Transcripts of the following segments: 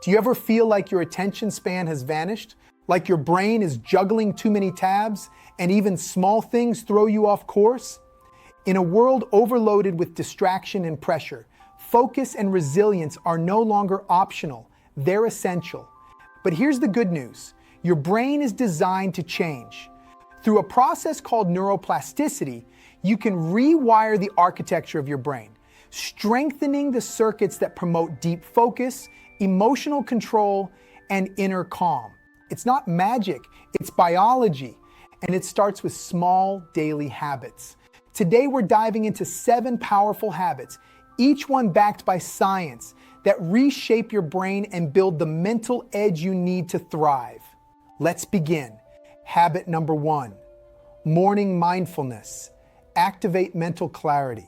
Do you ever feel like your attention span has vanished? Like your brain is juggling too many tabs and even small things throw you off course? In a world overloaded with distraction and pressure, focus and resilience are no longer optional, they're essential. But here's the good news. Your brain is designed to change. Through a process called neuroplasticity, you can rewire the architecture of your brain, strengthening the circuits that promote deep focus, emotional control, and inner calm. It's not magic, it's biology, and it starts with small daily habits. Today we're diving into 7 powerful habits, each one backed by science, that reshape your brain and build the mental edge you need to thrive. Let's begin. Habit number 1, morning mindfulness. Activate mental clarity.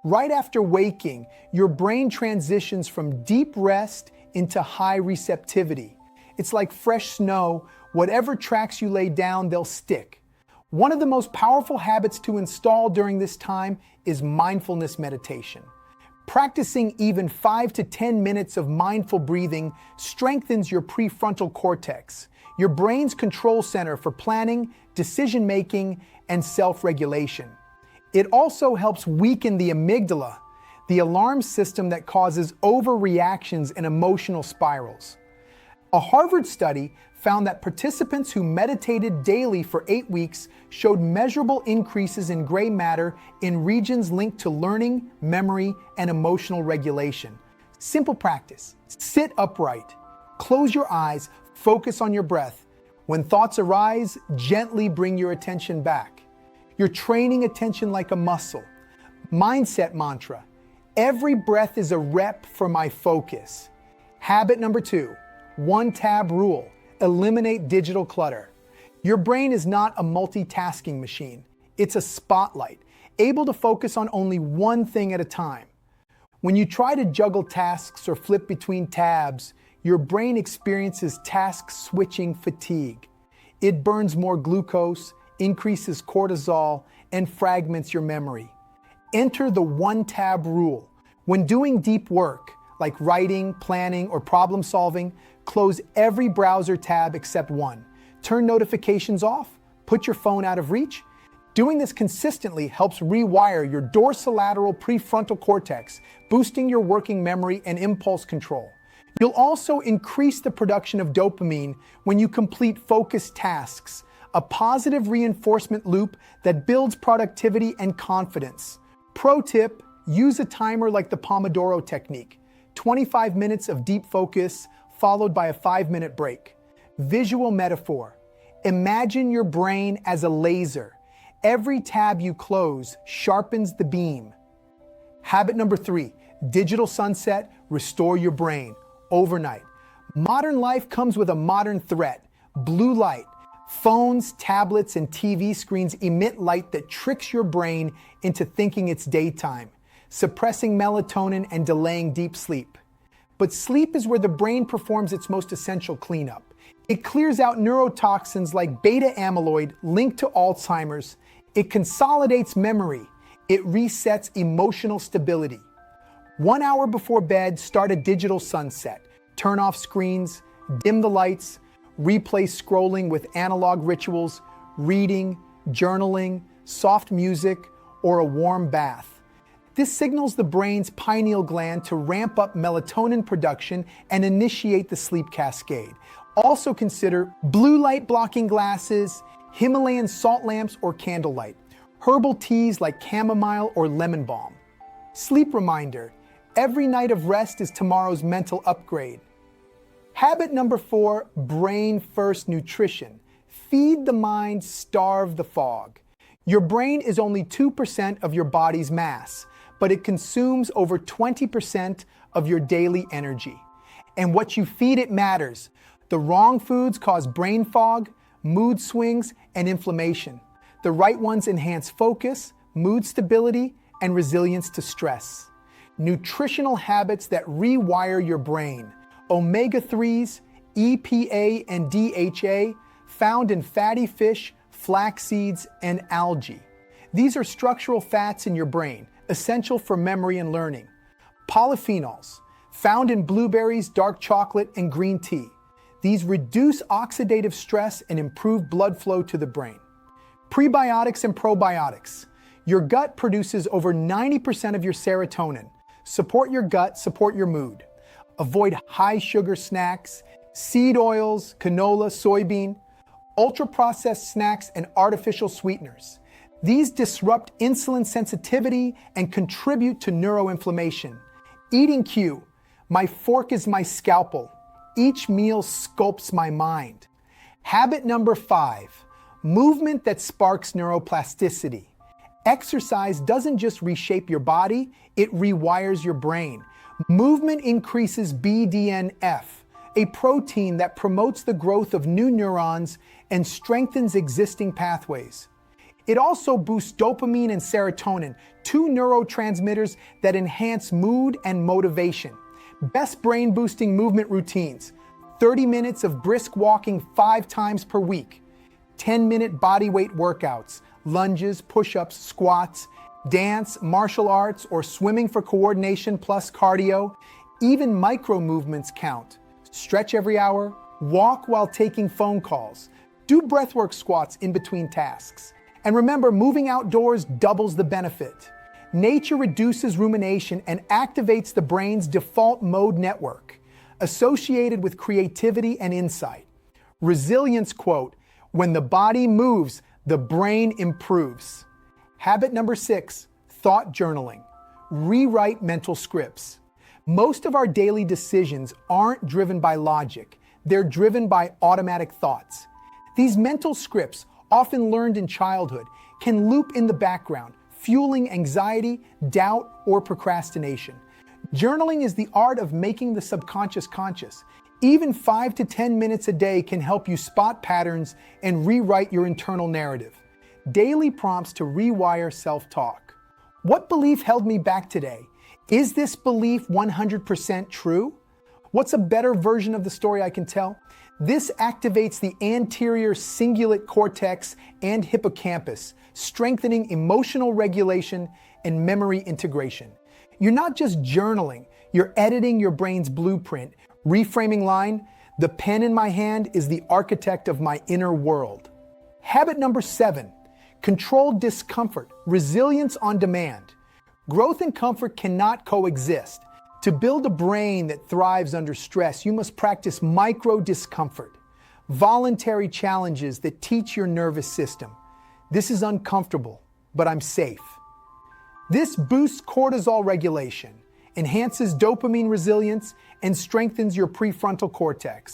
Right after waking, your brain transitions from deep rest into high receptivity. It's like fresh snow. Whatever tracks you lay down, they'll stick. One of the most powerful habits to install during this time is mindfulness meditation. Practicing even 5 to 10 minutes of mindful breathing strengthens your prefrontal cortex, your brain's control center for planning, decision-making, and self-regulation. It also helps weaken the amygdala, the alarm system that causes overreactions and emotional spirals. A Harvard study found that participants who meditated daily for 8 weeks showed measurable increases in gray matter in regions linked to learning, memory, and emotional regulation. Simple practice. Sit upright. Close your eyes. Focus on your breath. When thoughts arise, gently bring your attention back. You're training attention like a muscle. Mindset mantra. Every breath is a rep for my focus. Habit number 2, 1-tab rule. Eliminate digital clutter. Your brain is not a multitasking machine. It's a spotlight, able to focus on only one thing at a time. When you try to juggle tasks or flip between tabs, your brain experiences task switching fatigue. It burns more glucose, increases cortisol, and fragments your memory. Enter the 1-tab rule. When doing deep work, like writing, planning, or problem solving, close every browser tab except one. Turn notifications off. Put your phone out of reach. Doing this consistently helps rewire your dorsolateral prefrontal cortex, boosting your working memory and impulse control. You'll also increase the production of dopamine when you complete focused tasks, a positive reinforcement loop that builds productivity and confidence. Pro tip, use a timer like the Pomodoro technique. 25 minutes of deep focus, followed by a 5-minute break. Visual metaphor. Imagine your brain as a laser. Every tab you close sharpens the beam. Habit number 3, digital sunset, restore your brain. Overnight. Modern life comes with a modern threat, blue light. Phones, tablets, and TV screens emit light that tricks your brain into thinking it's daytime, suppressing melatonin and delaying deep sleep. But sleep is where the brain performs its most essential cleanup. It clears out neurotoxins like beta amyloid linked to Alzheimer's. It consolidates memory. It resets emotional stability. 1 hour before bed, start a digital sunset. Turn off screens, dim the lights, replace scrolling with analog rituals, reading, journaling, soft music, or a warm bath. This signals the brain's pineal gland to ramp up melatonin production and initiate the sleep cascade. Also consider blue light blocking glasses, Himalayan salt lamps or candlelight, herbal teas like chamomile or lemon balm. Sleep reminder, every night of rest is tomorrow's mental upgrade. Habit number 4, brain first nutrition. Feed the mind, starve the fog. Your brain is only 2% of your body's mass, but it consumes over 20% of your daily energy. And what you feed it matters. The wrong foods cause brain fog, mood swings, and inflammation. The right ones enhance focus, mood stability, and resilience to stress. Nutritional habits that rewire your brain. Omega-3s, EPA, and DHA found in fatty fish, flax seeds, and algae. These are structural fats in your brain, essential for memory and learning. Polyphenols, found in blueberries, dark chocolate, and green tea. These reduce oxidative stress and improve blood flow to the brain. Prebiotics and probiotics. Your gut produces over 90% of your serotonin. Support your gut, support your mood. Avoid high-sugar snacks, seed oils, canola, soybean, ultra-processed snacks, and artificial sweeteners. These disrupt insulin sensitivity and contribute to neuroinflammation. Eating cue. My fork is my scalpel. Each meal sculpts my mind. Habit number 5, movement that sparks neuroplasticity. Exercise doesn't just reshape your body, it rewires your brain. Movement increases BDNF, a protein that promotes the growth of new neurons and strengthens existing pathways. It also boosts dopamine and serotonin, two neurotransmitters that enhance mood and motivation. Best brain-boosting movement routines: 30 minutes of brisk walking 5 times per week, 10-minute bodyweight workouts, lunges, push-ups, squats, dance, martial arts, or swimming for coordination plus cardio. Even micro movements count. Stretch every hour, walk while taking phone calls, do breathwork squats in between tasks. And remember, moving outdoors doubles the benefit. Nature reduces rumination and activates the brain's default mode network, associated with creativity and insight. Resilience quote, "When the body moves, the brain improves." Habit number 6, thought journaling. Rewrite mental scripts. Most of our daily decisions aren't driven by logic. They're driven by automatic thoughts. These mental scripts, often learned in childhood, can loop in the background, fueling anxiety, doubt, or procrastination. Journaling is the art of making the subconscious conscious. Even 5 to 10 minutes a day can help you spot patterns and rewrite your internal narrative. Daily prompts to rewire self-talk. What belief held me back today? Is this belief 100% true? What's a better version of the story I can tell? This activates the anterior cingulate cortex and hippocampus, strengthening emotional regulation and memory integration. You're not just journaling, you're editing your brain's blueprint. Reframing line, "The pen in my hand is the architect of my inner world." Habit number 7, controlled discomfort, resilience on demand. Growth and comfort cannot coexist. To build a brain that thrives under stress, you must practice micro discomfort, voluntary challenges that teach your nervous system. This is uncomfortable, but I'm safe. This boosts cortisol regulation, enhances dopamine resilience, and strengthens your prefrontal cortex.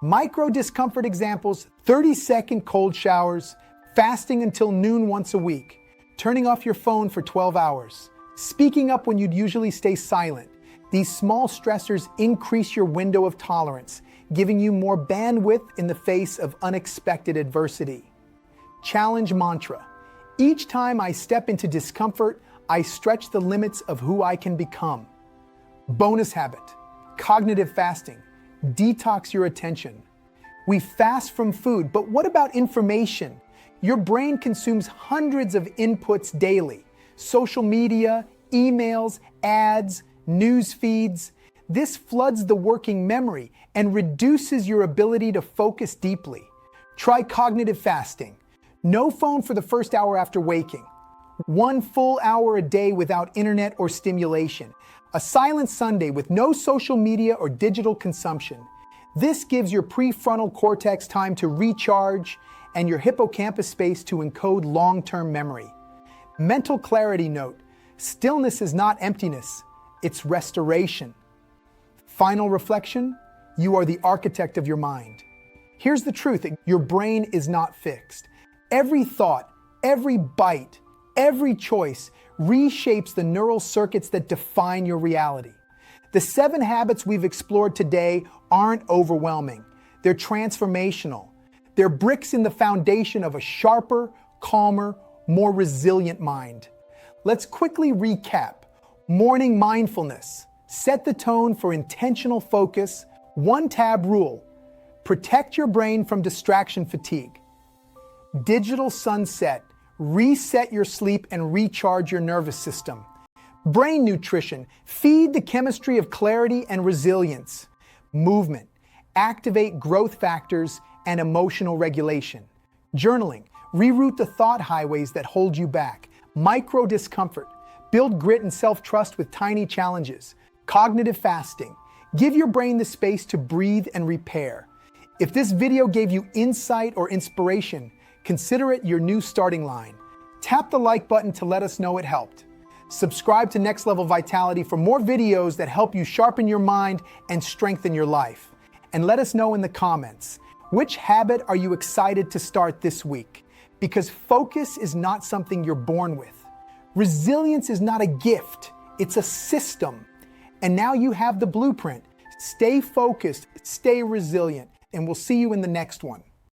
Micro discomfort examples: 30-second cold showers, fasting until noon once a week, turning off your phone for 12 hours, speaking up when you'd usually stay silent. These small stressors increase your window of tolerance, giving you more bandwidth in the face of unexpected adversity. Challenge mantra: each time I step into discomfort, I stretch the limits of who I can become. Bonus habit: cognitive fasting. Detox your attention. We fast from food, but what about information? Your brain consumes hundreds of inputs daily: social media, emails, ads, news feeds. This floods the working memory and reduces your ability to focus deeply. Try cognitive fasting. No phone for the first hour after waking. 1 full hour a day without internet or stimulation. A silent Sunday with no social media or digital consumption. This gives your prefrontal cortex time to recharge and your hippocampus space to encode long-term memory. Mental clarity note: stillness is not emptiness, it's restoration. Final reflection: you are the architect of your mind. Here's the truth: your brain is not fixed. Every thought, every bite, every choice reshapes the neural circuits that define your reality. The 7 habits we've explored today aren't overwhelming. They're transformational. They're bricks in the foundation of a sharper, calmer, more resilient mind. Let's quickly recap. Morning mindfulness. Set the tone for intentional focus. 1-tab rule. Protect your brain from distraction fatigue. Digital sunset. Reset your sleep and recharge your nervous system. Brain nutrition. Feed the chemistry of clarity and resilience. Movement. Activate growth factors and emotional regulation. Journaling. Reroute the thought highways that hold you back. Micro discomfort. Build grit and self-trust with tiny challenges. Cognitive fasting. Give your brain the space to breathe and repair. If this video gave you insight or inspiration, consider it your new starting line. Tap the like button to let us know it helped. Subscribe to Next Level Vitality for more videos that help you sharpen your mind and strengthen your life. And let us know in the comments, which habit are you excited to start this week? Because focus is not something you're born with. Resilience is not a gift, it's a system. And now you have the blueprint. Stay focused, stay resilient, and we'll see you in the next one.